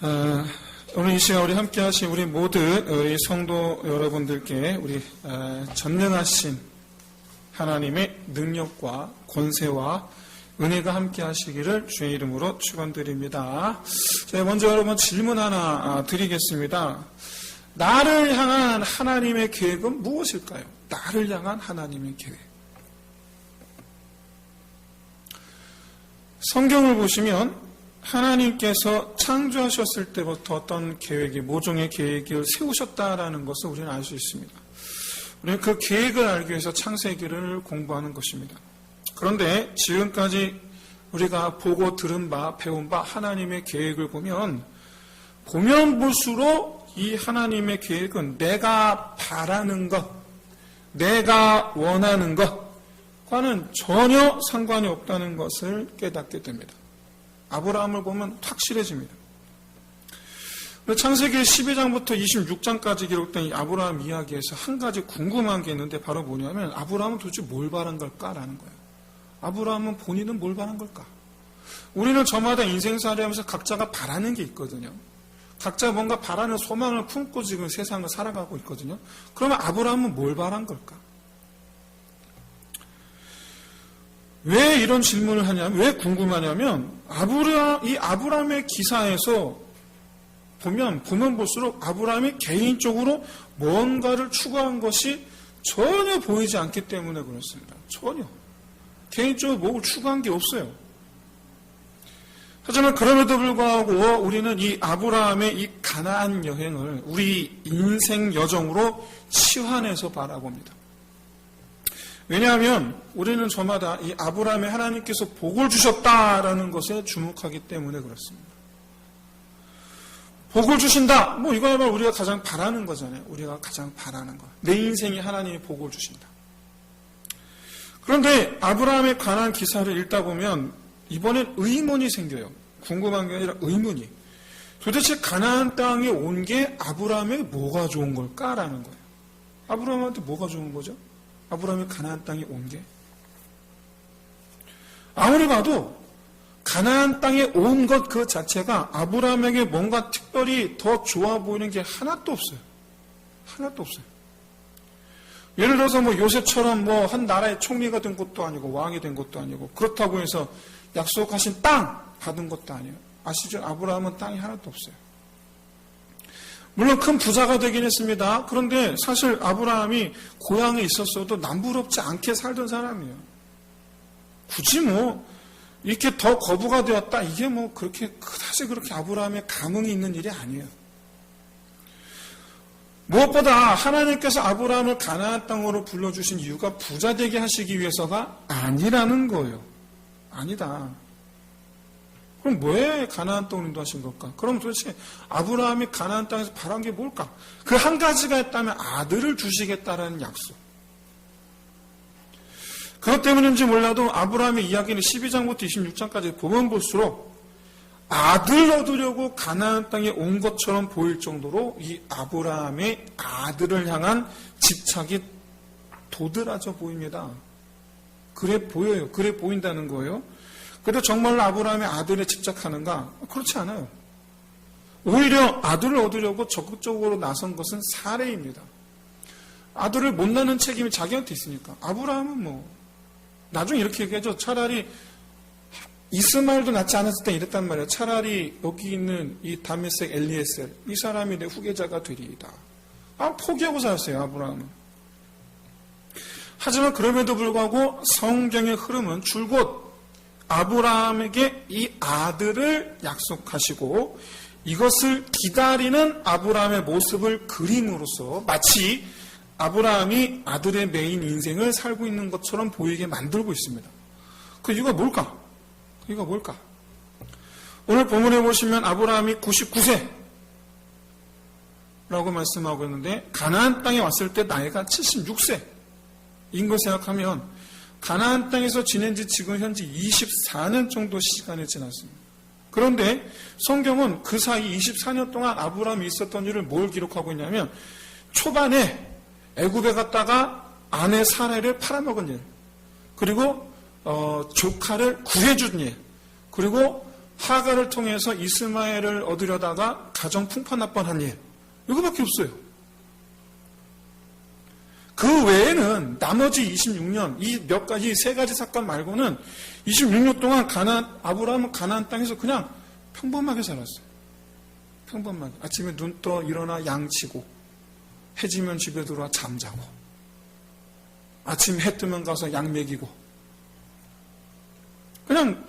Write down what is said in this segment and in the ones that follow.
오늘 이 시간 우리 함께 하신 우리 모두 우리 성도 여러분들께 우리 전능하신 하나님의 능력과 권세와 은혜가 함께 하시기를 주의 이름으로 축원드립니다. 제가 먼저 여러분 질문 하나 드리겠습니다. 나를 향한 하나님의 계획은 무엇일까요? 나를 향한 하나님의 계획. 성경을 보시면 하나님께서 창조하셨을 때부터 어떤 계획이, 모종의 계획을 세우셨다라는 것을 우리는 알 수 있습니다. 우리는 그 계획을 알기 위해서 창세기를 공부하는 것입니다. 그런데 지금까지 우리가 보고 들은 바, 배운 바 하나님의 계획을 보면 볼수록 이 하나님의 계획은 내가 바라는 것, 내가 원하는 것과는 전혀 상관이 없다는 것을 깨닫게 됩니다. 아브라함을 보면 확실해집니다. 창세기 12장부터 26장까지 기록된 이 아브라함 이야기에서 한 가지 궁금한 게 있는데 바로 뭐냐면 아브라함은 도대체 뭘 바란 걸까라는 거예요. 아브라함은 본인은 뭘 바란 걸까? 우리는 저마다 인생살이 하면서 각자가 바라는 게 있거든요. 각자 뭔가 바라는 소망을 품고 지금 세상을 살아가고 있거든요. 그러면 아브라함은 뭘 바란 걸까? 왜 이런 질문을 하냐면, 왜 궁금하냐면, 이 아브라함의 기사에서 보면 볼수록 아브라함이 개인적으로 뭔가를 추구한 것이 전혀 보이지 않기 때문에 그렇습니다. 전혀. 개인적으로 뭘 추구한 게 없어요. 하지만 그럼에도 불구하고 우리는 이 아브라함의 이 가나안 여행을 우리 인생 여정으로 치환해서 바라봅니다. 왜냐하면 우리는 저마다 이 아브라함의 하나님께서 복을 주셨다라는 것에 주목하기 때문에 그렇습니다. 복을 주신다. 이거야말로 우리가 가장 바라는 거잖아요. 우리가 가장 바라는 거. 내 인생에 하나님이 복을 주신다. 그런데 아브라함의 가나안 기사를 읽다 보면 이번엔 의문이 생겨요. 궁금한 게 아니라 의문이. 도대체 가나안 땅에 온 게 아브라함에게 뭐가 좋은 걸까라는 거예요. 아브라함한테 뭐가 좋은 거죠? 아브라함이 가나안 땅에 온 게. 아무리 봐도 가나안 땅에 온 것 그 자체가 아브라함에게 뭔가 특별히 더 좋아 보이는 게 하나도 없어요. 하나도 없어요. 예를 들어서 요셉처럼 한 나라의 총리가 된 것도 아니고 왕이 된 것도 아니고 그렇다고 해서 약속하신 땅 받은 것도 아니에요. 아시죠? 아브라함은 땅이 하나도 없어요. 물론 큰 부자가 되긴 했습니다. 그런데 사실 아브라함이 고향에 있었어도 남부럽지 않게 살던 사람이에요. 굳이 이렇게 더 거부가 되었다. 이게 그렇게 그다지 그렇게 아브라함의 감흥이 있는 일이 아니에요. 무엇보다 하나님께서 아브라함을 가나안 땅으로 불러주신 이유가 부자 되게 하시기 위해서가 아니라는 거예요. 아니다. 그럼 왜 가나안 땅을 인도하신 걸까? 그럼 도대체 아브라함이 가나안 땅에서 바란 게 뭘까? 그 한 가지가 있다면 아들을 주시겠다라는 약속. 그것 때문인지 몰라도 아브라함의 이야기는 12장부터 26장까지 보면 볼수록 아들 얻으려고 가나안 땅에 온 것처럼 보일 정도로 이 아브라함의 아들을 향한 집착이 도드라져 보입니다. 그래 보여요. 그래 보인다는 거예요. 그래도 정말로 아브라함의 아들에 집착하는가? 그렇지 않아요. 오히려 아들을 얻으려고 적극적으로 나선 것은 사레입니다. 아들을 못 낳는 책임이 자기한테 있으니까. 아브라함은 나중에 이렇게 얘기하죠. 차라리 이스마엘도 낳지 않았을 때 이랬단 말이에요. 차라리 여기 있는 이 다메섹 엘리에셀, 이 사람이 내 후계자가 되리이다. 포기하고 살았어요, 아브라함은. 하지만 그럼에도 불구하고 성경의 흐름은 줄곧 아브라함에게 이 아들을 약속하시고 이것을 기다리는 아브라함의 모습을 그림으로써 마치 아브라함이 아들의 메인 인생을 살고 있는 것처럼 보이게 만들고 있습니다. 그 이유가 뭘까? 오늘 본문에 보시면 아브라함이 99세라고 말씀하고 있는데 가나안 땅에 왔을 때 나이가 76세인 걸 생각하면 가나안 땅에서 지낸 지 지금 현재 24년 정도 시간이 지났습니다. 그런데 성경은 그 사이 24년 동안 아브라함이 있었던 일을 뭘 기록하고 있냐면 초반에 애굽에 갔다가 아내 사라를 팔아먹은 일, 그리고 조카를 구해준 일, 그리고 하가를 통해서 이스마엘을 얻으려다가 가정 풍파 날 뻔한 일. 이거밖에 없어요. 그 외에는 나머지 26년, 이 몇 가지, 세 가지 사건 말고는 26년 동안 아브라함은 가나안 땅에서 그냥 평범하게 살았어요. 평범하게. 아침에 눈 떠 일어나 양치고, 해지면 집에 들어와 잠자고, 아침 해 뜨면 가서 양 먹이고, 그냥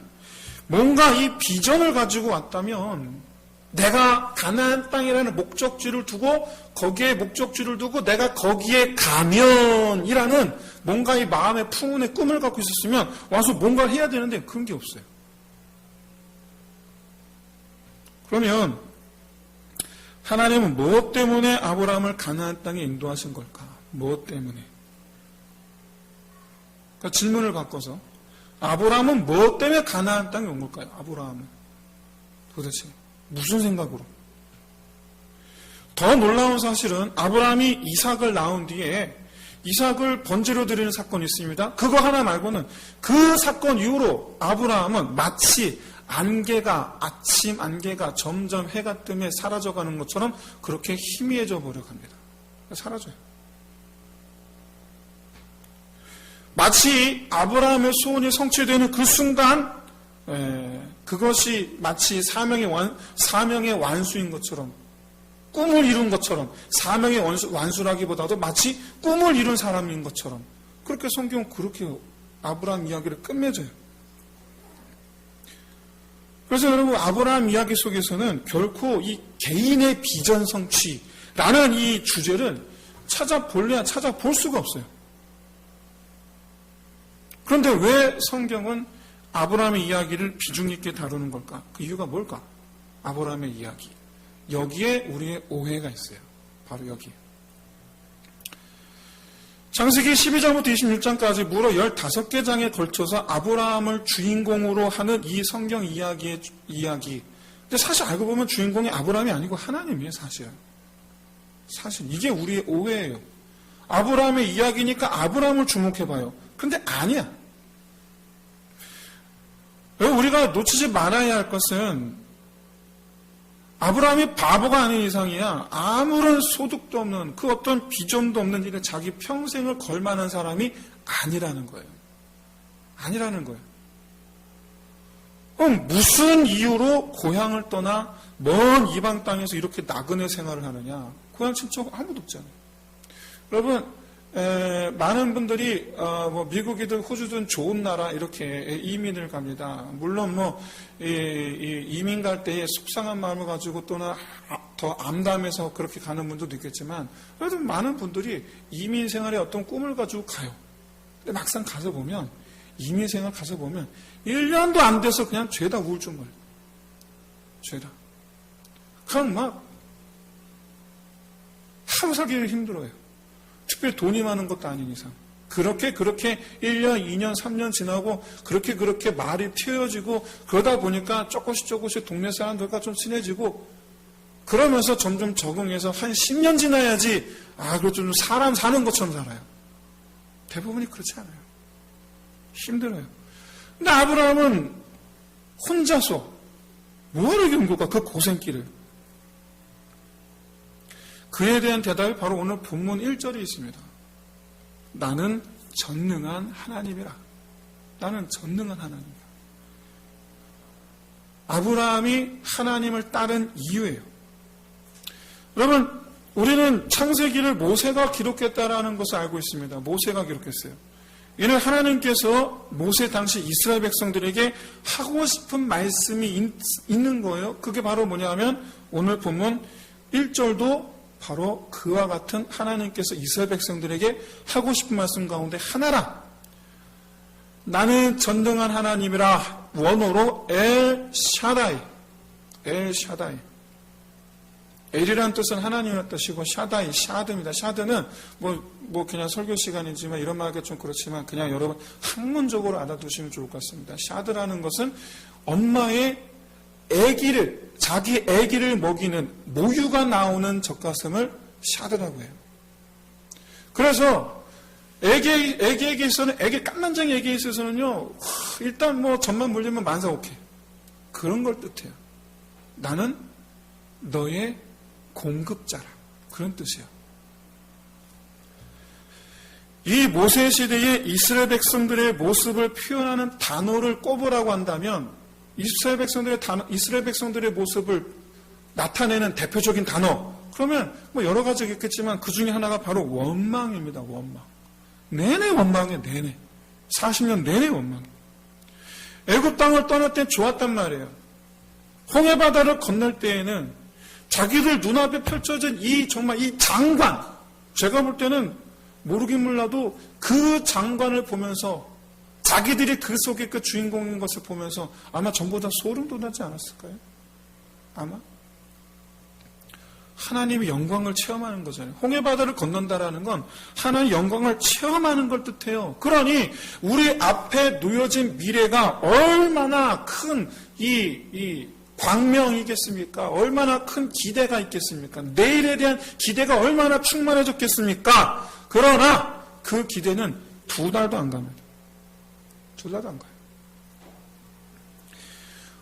뭔가 이 비전을 가지고 왔다면 내가 가나안 땅이라는 목적지를 두고 거기에 목적지를 두고 내가 거기에 가면이라는 뭔가 이 마음의 풍운의 꿈을 갖고 있었으면 와서 뭔가를 해야 되는데 그런 게 없어요. 그러면 하나님은 무엇 때문에 아브라함을 가나안 땅에 인도하신 걸까? 무엇 때문에? 그러니까 질문을 바꿔서 아브라함은 무엇 때문에 가나안 땅에 온 걸까요? 아브라함은 도대체 무슨 생각으로? 더 놀라운 사실은 아브라함이 이삭을 낳은 뒤에 이삭을 번제로 드리는 사건이 있습니다. 그거 하나 말고는 그 사건 이후로 아브라함은 마치 아침 안개가 점점 해가 뜨며 사라져가는 것처럼 그렇게 희미해져 버려 갑니다. 사라져요. 마치 아브라함의 소원이 성취되는 그 순간 그것이 마치 사명의 완수인 것처럼, 꿈을 이룬 것처럼, 사명의 완수라기보다도 마치 꿈을 이룬 사람인 것처럼, 그렇게 성경은 그렇게 아브라함 이야기를 끝맺어요. 그래서 여러분, 아브라함 이야기 속에서는 결코 이 개인의 비전 성취라는 이 주제를 찾아볼 수가 없어요. 그런데 왜 성경은 아브라함의 이야기를 비중 있게 다루는 걸까? 그 이유가 뭘까? 아브라함의 이야기. 여기에 우리의 오해가 있어요. 바로 여기. 창세기 12장부터 26장까지 무려 15개 장에 걸쳐서 아브라함을 주인공으로 하는 이 성경 이야기의 이야기. 근데 사실 알고 보면 주인공이 아브라함이 아니고 하나님이에요, 사실. 사실 이게 우리의 오해예요. 아브라함의 이야기니까 아브라함을 주목해봐요. 근데 아니야. 우리가 놓치지 말아야 할 것은 아브라함이 바보가 아닌 이상이야 아무런 소득도 없는 그 어떤 비전도 없는 일에 자기 평생을 걸 만한 사람이 아니라는 거예요. 아니라는 거예요. 그럼 무슨 이유로 고향을 떠나 먼 이방 땅에서 이렇게 나그네 생활을 하느냐? 고향 친척 아무도 없잖아요. 여러분, 많은 분들이 미국이든 호주든 좋은 나라 이렇게 이민을 갑니다. 물론 이민 갈 때에 속상한 마음을 가지고 또는 더 암담해서 그렇게 가는 분들도 있겠지만 그래도 많은 분들이 이민 생활의 어떤 꿈을 가지고 가요. 근데 막상 가서 보면 이민 생활 가서 보면 1년도 안 돼서 그냥 죄다 우울증 걸려. 죄다. 그냥 막 하루 살기가 힘들어요. 특별히 돈이 많은 것도 아닌 이상. 그렇게 1년, 2년, 3년 지나고 그렇게 말이 튀어지고 그러다 보니까 조금씩 동네 사람들과 좀 친해지고 그러면서 점점 적응해서 한 10년 지나야지 그래도 좀 사람 사는 것처럼 살아요. 대부분이 그렇지 않아요. 힘들어요. 근데 아브라함은 혼자서 뭐하러 이긴 걸까? 그 고생길을. 그에 대한 대답이 바로 오늘 본문 1절에 있습니다. 나는 전능한 하나님이라. 나는 전능한 하나님이라. 아브라함이 하나님을 따른 이유예요. 여러분, 우리는 창세기를 모세가 기록했다라는 것을 알고 있습니다. 모세가 기록했어요. 이는 하나님께서 모세 당시 이스라엘 백성들에게 하고 싶은 말씀이 있는 거예요. 그게 바로 뭐냐면 오늘 본문 1절도 바로 그와 같은 하나님께서 이스라엘 백성들에게 하고 싶은 말씀 가운데 하나라. 나는 전능한 하나님이라. 원어로 엘 샤다이. 엘 샤다이. 엘이라는 뜻은 하나님의 뜻이고 샤다이, 샤드입니다. 샤드는 그냥 설교 시간이지만 이런 말하기가 좀 그렇지만 그냥 여러분 학문적으로 알아두시면 좋을 것 같습니다. 샤드라는 것은 엄마의 자기 아기를 먹이는 모유가 나오는 젖가슴을 샤드라고 해요. 그래서 깐난쟁이 애기에 있어서는요, 일단 젖만 물리면 만사 오케이. 그런 걸 뜻해요. 나는 너의 공급자라. 그런 뜻이에요. 이 모세 시대의 이스라엘 백성들의 모습을 표현하는 단어를 꼽으라고 한다면 이스라엘 백성들의 모습을 나타내는 대표적인 단어, 그러면 뭐 여러 가지가 있겠지만 그 중에 하나가 바로 원망입니다. 원망. 내내 원망이에요. 내내. 40년 내내 원망. 애굽 땅을 떠날 땐 좋았단 말이에요. 홍해바다를 건널 때에는 자기들 눈앞에 펼쳐진 정말 이 장관, 제가 볼 때는 모르긴 몰라도 그 장관을 보면서 자기들이 그 속에 그 주인공인 것을 보면서 아마 전부 다 소름 돋지 않았을까요? 아마? 하나님의 영광을 체험하는 거잖아요. 홍해바다를 건넌다라는 건 하나님의 영광을 체험하는 걸 뜻해요. 그러니 우리 앞에 놓여진 미래가 얼마나 큰 이 광명이겠습니까? 얼마나 큰 기대가 있겠습니까? 내일에 대한 기대가 얼마나 충만해졌겠습니까? 그러나 그 기대는 2달도 안 갑니다. 2달도 안 가요.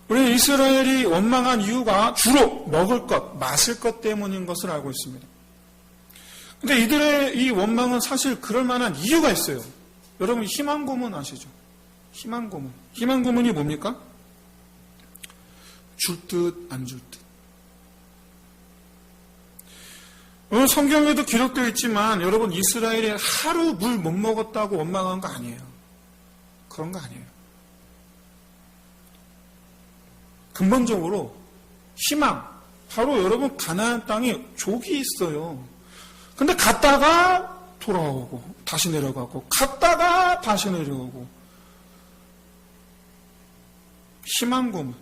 우리 이스라엘이 원망한 이유가 주로 먹을 것, 마실 것 때문인 것을 알고 있습니다. 근데 이들의 이 원망은 사실 그럴 만한 이유가 있어요. 여러분 희망고문 아시죠? 희망고문. 희망고문이 뭡니까? 줄 듯 안 줄 듯. 오늘 성경에도 기록되어 있지만 여러분 이스라엘이 하루 물 못 먹었다고 원망한 거 아니에요. 그런 거 아니에요. 근본적으로 희망, 바로 여러분 가나안 땅에 족이 있어요. 근데 갔다가 돌아오고 다시 내려가고 갔다가 다시 내려오고. 희망고문,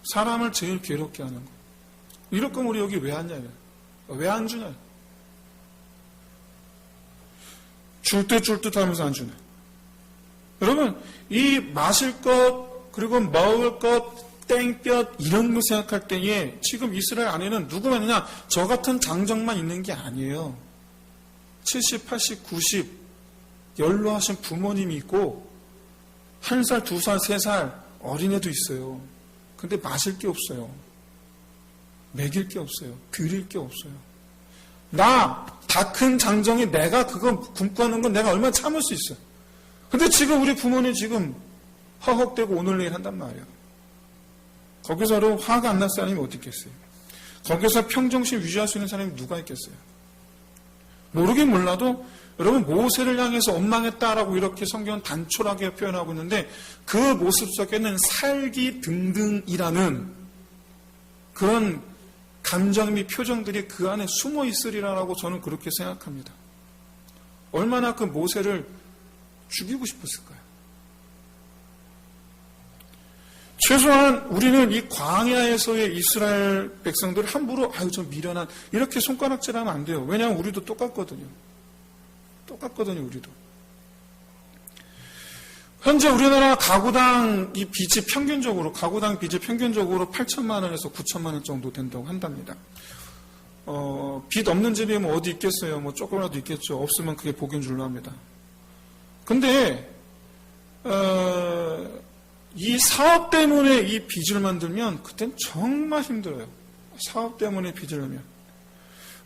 사람을 제일 괴롭게 하는 거. 이럴 거면 우리 여기 왜 왔냐면, 왜 안 주냐? 줄 듯 하면서 안 주네. 여러분, 이 마실 것, 그리고 먹을 것, 땡볕, 이런 거 생각할 때에 지금 이스라엘 안에는 누구만 있냐? 저 같은 장정만 있는 게 아니에요. 70, 80, 90, 연로하신 부모님이 있고, 1살, 2살, 3살 어린애도 있어요. 근데 마실 게 없어요. 먹일 게 없어요. 그릴 게 없어요. 다 큰 장정이 내가 그거 굶고 하는 건 내가 얼마나 참을 수 있어요. 근데 지금 우리 부모님 지금 허헉대고 오늘 내일 한단 말이에요. 거기서도 화가 안 날 사람이 어디 있겠어요? 거기서 평정심 유지할 수 있는 사람이 누가 있겠어요? 모르긴 몰라도 여러분 모세를 향해서 원망했다라고 이렇게 성경은 단촐하게 표현하고 있는데 그 모습 속에는 살기 등등이라는 그런 감정 및 표정들이 그 안에 숨어 있으리라고 저는 그렇게 생각합니다. 얼마나 그 모세를 죽이고 싶었을까요? 최소한 우리는 이 광야에서의 이스라엘 백성들 함부로 좀 미련한 이렇게 손가락질하면 안 돼요. 왜냐하면 우리도 똑같거든요. 우리도. 현재 우리나라 가구당 이 빚이 평균적으로 8천만 원에서 9천만 원 정도 된다고 한답니다. 빚 없는 집이 뭐 어디 있겠어요? 뭐 조금이라도 있겠죠. 없으면 그게 복인 줄로 합니다. 근데 이 사업 때문에 이 빚을 만들면 그땐 정말 힘들어요. 사업 때문에 빚을 내면.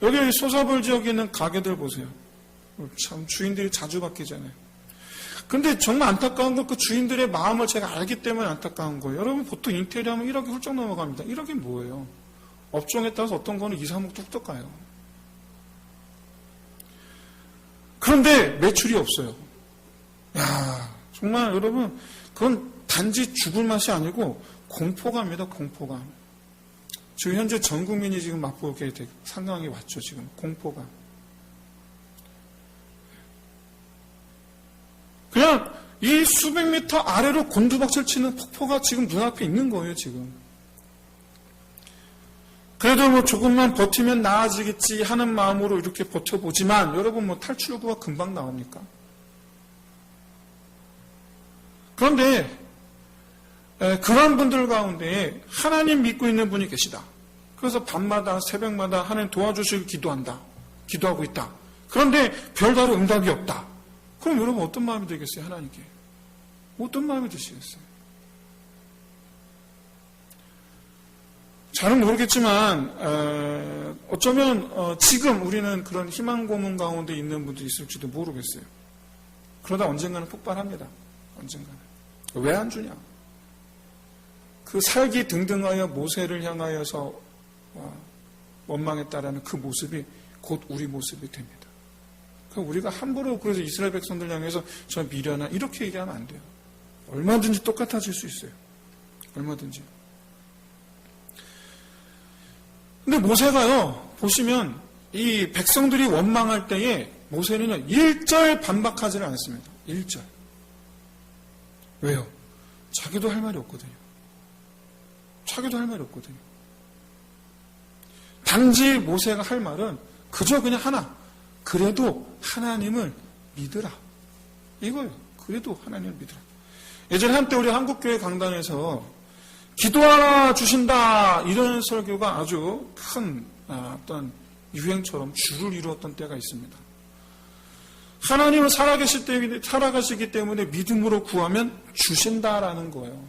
여기 소사벌 지역에 있는 가게들 보세요. 참 주인들이 자주 바뀌잖아요. 근데 정말 안타까운 건 그 주인들의 마음을 제가 알기 때문에 안타까운 거예요. 여러분 보통 인테리어 하면 1억이 훌쩍 넘어갑니다. 1억이 뭐예요? 업종에 따라서 어떤 거는 2, 3억 뚝뚝 가요. 그런데 매출이 없어요. 야, 정말 여러분 그건 단지 죽을 맛이 아니고 공포감입니다. 공포감. 지금 현재 전 국민이 지금 맛보게 될 상황이 왔죠. 지금 공포감. 그냥 이 수백 미터 아래로 곤두박질 치는 폭포가 지금 눈앞에 있는 거예요, 지금. 그래도 뭐 조금만 버티면 나아지겠지 하는 마음으로 이렇게 버텨보지만 여러분 뭐 탈출구가 금방 나옵니까? 그런데 그런 분들 가운데 하나님 믿고 있는 분이 계시다. 그래서 밤마다 새벽마다 하나님 도와주시길 기도하고 있다. 그런데 별다른 응답이 없다. 그럼 여러분 어떤 마음이 들겠어요? 하나님께. 어떤 마음이 드시겠어요? 잘은 모르겠지만 어쩌면 지금 우리는 그런 희망 고문 가운데 있는 분들이 있을지도 모르겠어요. 그러다 언젠가는 폭발합니다. 언젠가는. 왜 안 주냐? 그 살기 등등하여 모세를 향하여서 원망했다라는 그 모습이 곧 우리 모습이 됩니다. 우리가 함부로 그래서 이스라엘 백성들 향해서 저 미련하 이렇게 얘기하면 안 돼요. 얼마든지 똑같아질 수 있어요. 얼마든지. 근데 모세가요, 보시면 이 백성들이 원망할 때에 모세는요, 1절 반박하지를 않습니다. 1절. 왜요? 자기도 할 말이 없거든요. 자기도 할 말이 없거든요. 단지 모세가 할 말은 그저 그냥 하나. 그래도 하나님을 믿으라. 이거예요. 그래도 하나님을 믿으라. 예전에 한때 우리 한국교회 강단에서 기도하라 주신다 이런 설교가 아주 큰 어떤 유행처럼 줄을 이루었던 때가 있습니다. 하나님은 살아가시기 때문에 믿음으로 구하면 주신다라는 거예요.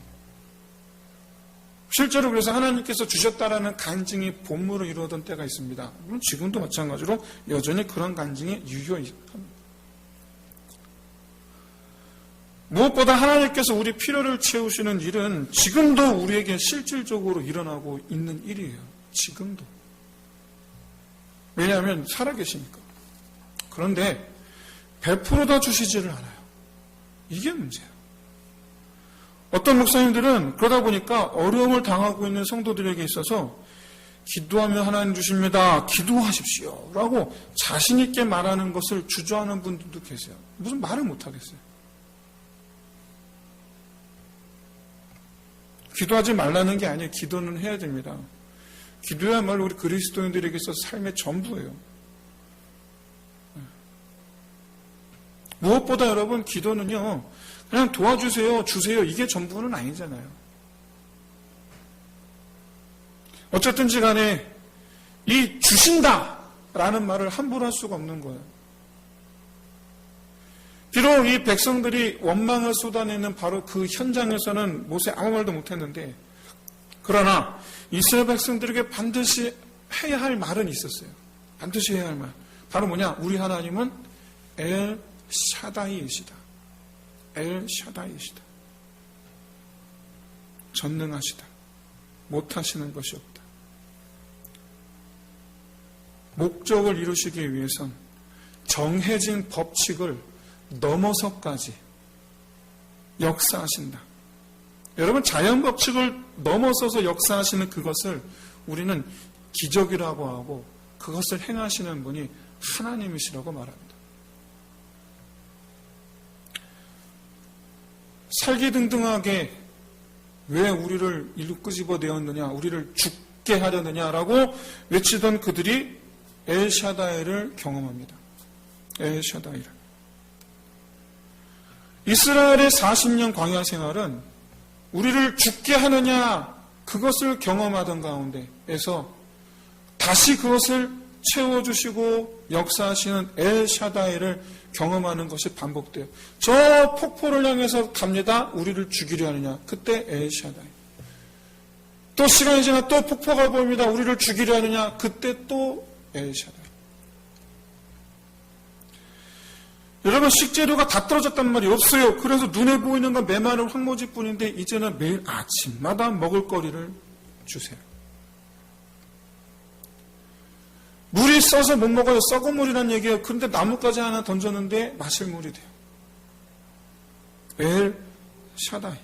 실제로 그래서 하나님께서 주셨다라는 간증이 본물을 이루었던 때가 있습니다. 물론 지금도 마찬가지로 여전히 그런 간증이 유효합니다. 무엇보다 하나님께서 우리 필요를 채우시는 일은 지금도 우리에게 실질적으로 일어나고 있는 일이에요. 지금도. 왜냐하면 살아계시니까. 그런데 100% 주시지를 않아요. 이게 문제예요. 어떤 목사님들은 그러다 보니까 어려움을 당하고 있는 성도들에게 있어서 기도하면 하나님 주십니다. 기도하십시오. 라고 자신있게 말하는 것을 주저하는 분들도 계세요. 무슨 말을 못하겠어요. 기도하지 말라는 게 아니에요. 기도는 해야 됩니다. 기도야말로 우리 그리스도인들에게 있어서 삶의 전부예요. 무엇보다 여러분 기도는요. 그냥 도와주세요, 주세요 이게 전부는 아니잖아요. 어쨌든지 간에 이 주신다라는 말을 함부로 할 수가 없는 거예요. 비록 이 백성들이 원망을 쏟아내는 바로 그 현장에서는 모세 아무 말도 못했는데 그러나 이스라엘 백성들에게 반드시 해야 할 말은 있었어요. 반드시 해야 할 말. 바로 뭐냐? 우리 하나님은 엘 샤다이이시다. 엘 샤다이이시다. 전능하시다. 못하시는 것이 없다. 목적을 이루시기 위해선 정해진 법칙을 넘어서까지 역사하신다. 여러분 자연 법칙을 넘어서서 역사하시는 그것을 우리는 기적이라고 하고 그것을 행하시는 분이 하나님이시라고 말합니다. 살기등등하게 왜 우리를 일로 끄집어내었느냐, 우리를 죽게 하려느냐라고 외치던 그들이 엘샤다이를 경험합니다. 엘샤다이를. 이스라엘의 40년 광야 생활은 우리를 죽게 하느냐 그것을 경험하던 가운데에서 다시 그것을 채워주시고 역사하시는 엘샤다이를 경험하는 것이 반복돼요. 저 폭포를 향해서 갑니다. 우리를 죽이려 하느냐. 그때 엘샤다이. 또 시간이 지나 또 폭포가 보입니다. 우리를 죽이려 하느냐. 그때 또 엘샤다이. 여러분 식재료가 다 떨어졌단 말이 없어요. 그래서 눈에 보이는 건 메마른 황무지뿐인데 이제는 매일 아침마다 먹을 거리를 주세요. 물이 써서 못 먹어요. 썩은 물이란 얘기예요. 그런데 나뭇가지 하나 던졌는데 마실 물이 돼요. 엘 샤다이.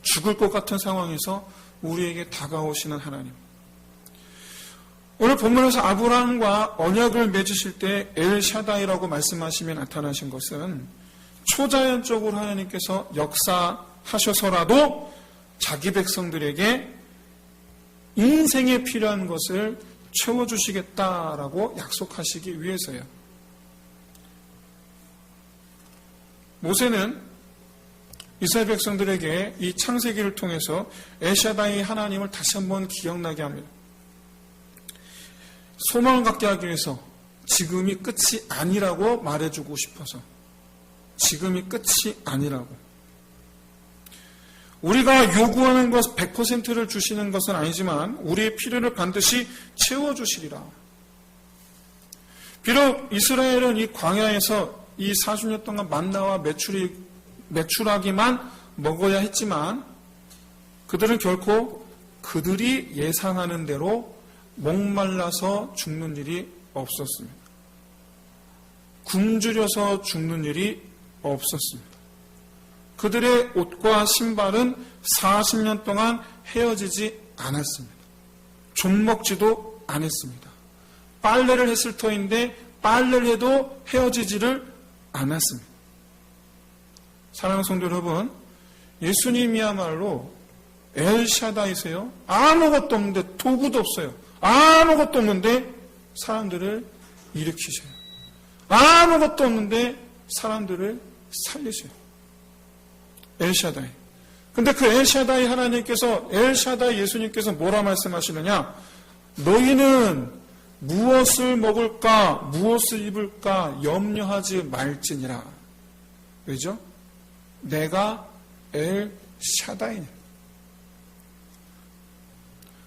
죽을 것 같은 상황에서 우리에게 다가오시는 하나님. 오늘 본문에서 아브라함과 언약을 맺으실 때 엘 샤다이라고 말씀하시며 나타나신 것은 초자연적으로 하나님께서 역사하셔서라도 자기 백성들에게 인생에 필요한 것을 채워주시겠다라고 약속하시기 위해서요. 모세는 이스라엘 백성들에게 이 창세기를 통해서 엘샤다이 하나님을 다시 한번 기억나게 합니다. 소망을 갖게 하기 위해서 지금이 끝이 아니라고 말해주고 싶어서 지금이 끝이 아니라고. 우리가 요구하는 것 100%를 주시는 것은 아니지만 우리의 필요를 반드시 채워주시리라. 비록 이스라엘은 이 광야에서 이 40년 동안 만나와 메추라기만 먹어야 했지만 그들은 결코 그들이 예상하는 대로 목말라서 죽는 일이 없었습니다. 굶주려서 죽는 일이 없었습니다. 그들의 옷과 신발은 40년 동안 헤어지지 않았습니다. 좀 먹지도 않았습니다. 빨래를 했을 터인데 빨래를 해도 헤어지지를 않았습니다. 사랑하는 성도 여러분, 예수님이야말로 엘샤다이세요. 아무것도 없는데, 도구도 없어요. 아무것도 없는데 사람들을 일으키셔요. 아무것도 없는데 사람들을 살리셔요. 엘샤다이. 근데 그 엘샤다이 하나님께서, 엘샤다이 예수님께서 뭐라 말씀하시느냐? 너희는 무엇을 먹을까, 무엇을 입을까 염려하지 말지니라. 왜죠? 내가 엘샤다이냐.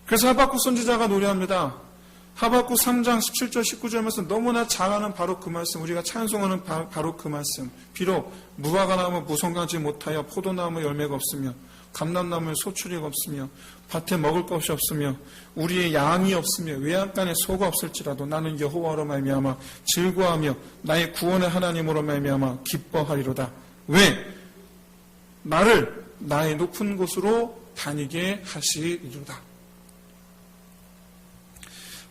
그래서 하박국 선지자가 노래합니다. 하박국 3장 17절 19절 말씀, 너무나 잘 아는 바로 그 말씀, 우리가 찬송하는 바로 그 말씀. 비록 무화과 나무 무성하지 못하여 포도나무 열매가 없으며 감람나무에 소출이가 없으며 밭에 먹을 것이 없으며 우리의 양이 없으며 외양간에 소가 없을지라도 나는 여호와로 말미암아 즐거워하며 나의 구원의 하나님으로 말미암아 기뻐하리로다. 왜? 나를 나의 높은 곳으로 다니게 하시리로다.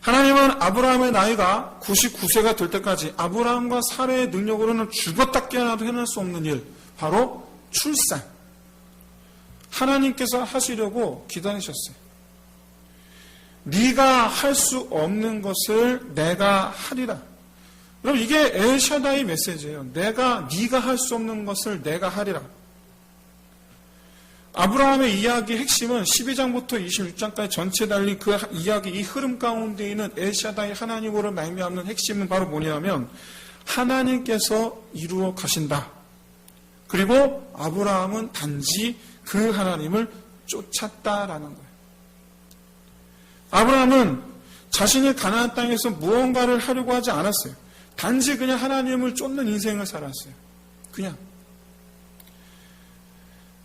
하나님은 아브라함의 나이가 99세가 될 때까지 아브라함과 사라의 능력으로는 죽었다 깨어나도 해낼 수 없는 일, 바로 출산. 하나님께서 하시려고 기다리셨어요. 네가 할 수 없는 것을 내가 하리라. 그럼 이게 엘샤다이 메시지예요. 네가 할 수 없는 것을 내가 하리라. 아브라함의 이야기의 핵심은 12장부터 26장까지 전체 달린 그 이야기, 이 흐름 가운데 있는 엘샤다이 하나님으로 말미암는 핵심은 바로 뭐냐면 하나님께서 이루어 가신다. 그리고 아브라함은 단지 그 하나님을 쫓았다라는 거예요. 아브라함은 자신이 가나안 땅에서 무언가를 하려고 하지 않았어요. 단지 그냥 하나님을 쫓는 인생을 살았어요. 그냥.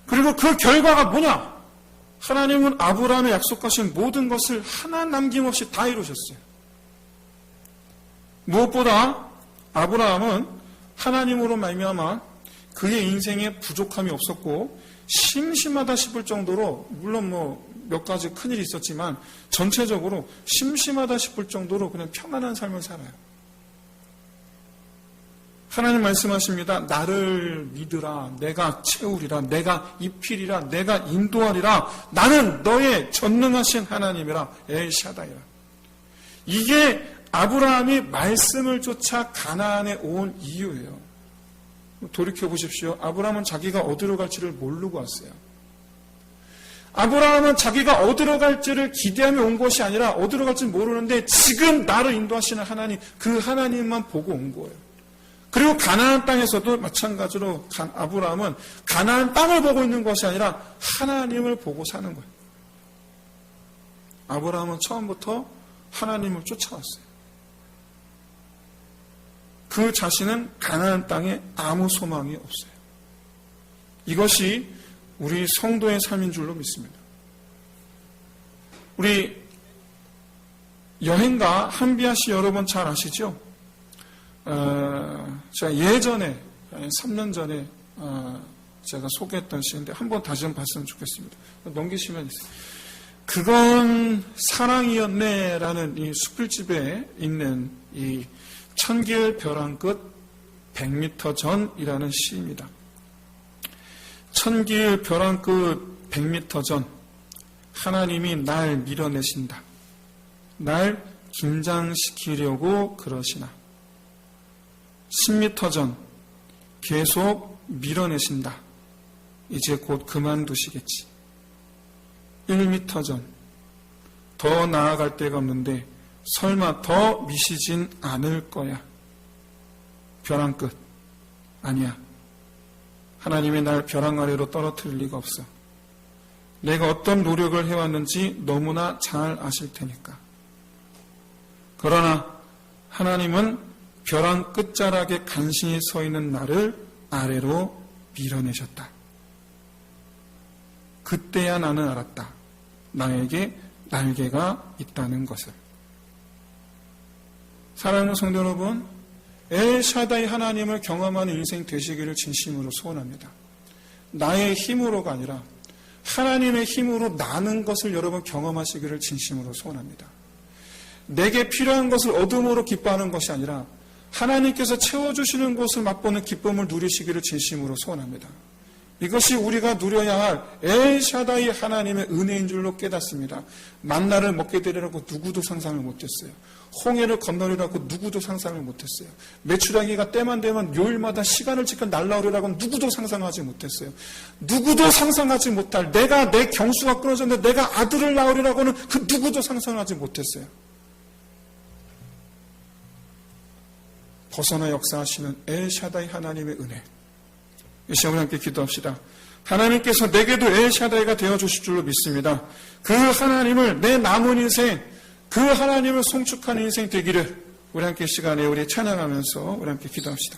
그리고 그 결과가 뭐냐? 하나님은 아브라함의 약속하신 모든 것을 하나 남김없이 다 이루셨어요. 무엇보다 아브라함은 하나님으로 말미암아 그의 인생에 부족함이 없었고 심심하다 싶을 정도로, 물론 몇 가지 큰일이 있었지만 전체적으로 심심하다 싶을 정도로 그냥 평안한 삶을 살아요. 하나님 말씀하십니다. 나를 믿으라. 내가 채우리라. 내가 입히리라. 내가 인도하리라. 나는 너의 전능하신 하나님이라. 엘샤다이라. 이게 아브라함이 말씀을 쫓아 가나안에 온 이유예요. 돌이켜보십시오. 아브라함은 자기가 어디로 갈지를 모르고 왔어요. 아브라함은 자기가 어디로 갈지를 기대하며 온 것이 아니라 어디로 갈지 모르는데 지금 나를 인도하시는 하나님, 그 하나님만 보고 온 거예요. 그리고 가나안 땅에서도 마찬가지로 아브라함은 가나안 땅을 보고 있는 것이 아니라 하나님을 보고 사는 거예요. 아브라함은 처음부터 하나님을 쫓아왔어요. 그 자신은 가나안 땅에 아무 소망이 없어요. 이것이 우리 성도의 삶인 줄로 믿습니다. 우리 여행가 한비아 씨 여러분 잘 아시죠? 제가 예전에 3년 전에 제가 소개했던 시인데 한번 다시 좀 봤으면 좋겠습니다. 넘기시면 있어요. 그건 사랑이었네라는 이 수필집에 있는 이 천길 벼랑 끝 100m 전이라는 시입니다. 천길 벼랑 끝 100m 전, 하나님이 날 밀어내신다. 날 긴장시키려고 그러시나. 10m 전, 계속 밀어내신다. 이제 곧 그만두시겠지. 1m 전, 더 나아갈 데가 없는데 설마 더 미시진 않을 거야. 벼랑 끝. 아니야. 하나님이 날 벼랑 아래로 떨어뜨릴 리가 없어. 내가 어떤 노력을 해왔는지 너무나 잘 아실 테니까. 그러나 하나님은 벼랑 끝자락에 간신히 서 있는 나를 아래로 밀어내셨다. 그때야 나는 알았다. 나에게 날개가 있다는 것을. 사랑하는 성도 여러분, 엘샤다이 하나님을 경험하는 인생 되시기를 진심으로 소원합니다. 나의 힘으로가 아니라 하나님의 힘으로 나는 것을 여러분 경험하시기를 진심으로 소원합니다. 내게 필요한 것을 얻음으로 기뻐하는 것이 아니라 하나님께서 채워주시는 것을 맛보는 기쁨을 누리시기를 진심으로 소원합니다. 이것이 우리가 누려야 할 엘샤다이 하나님의 은혜인 줄로 깨닫습니다. 만나를 먹게 되리라고 누구도 상상을 못했어요. 홍해를 건너리라고 누구도 상상을 못했어요. 메추라기가 때만 되면 요일마다 시간을 지켜 날라오리라고 누구도 상상하지 못했어요. 누구도 상상하지 못할 내가 내 경수가 끊어졌는데 내가 아들을 낳으리라고는 그 누구도 상상하지 못했어요. 벗어나 역사하시는 엘샤다이 하나님의 은혜. 이 시간 우리 함께 기도합시다. 하나님께서 내게도 엘샤다이가 되어주실 줄로 믿습니다. 그 하나님을 내 남은 인생, 그 하나님을 송축하는 인생 되기를 우리 함께 시간에 우리 찬양하면서 우리 함께 기도합시다.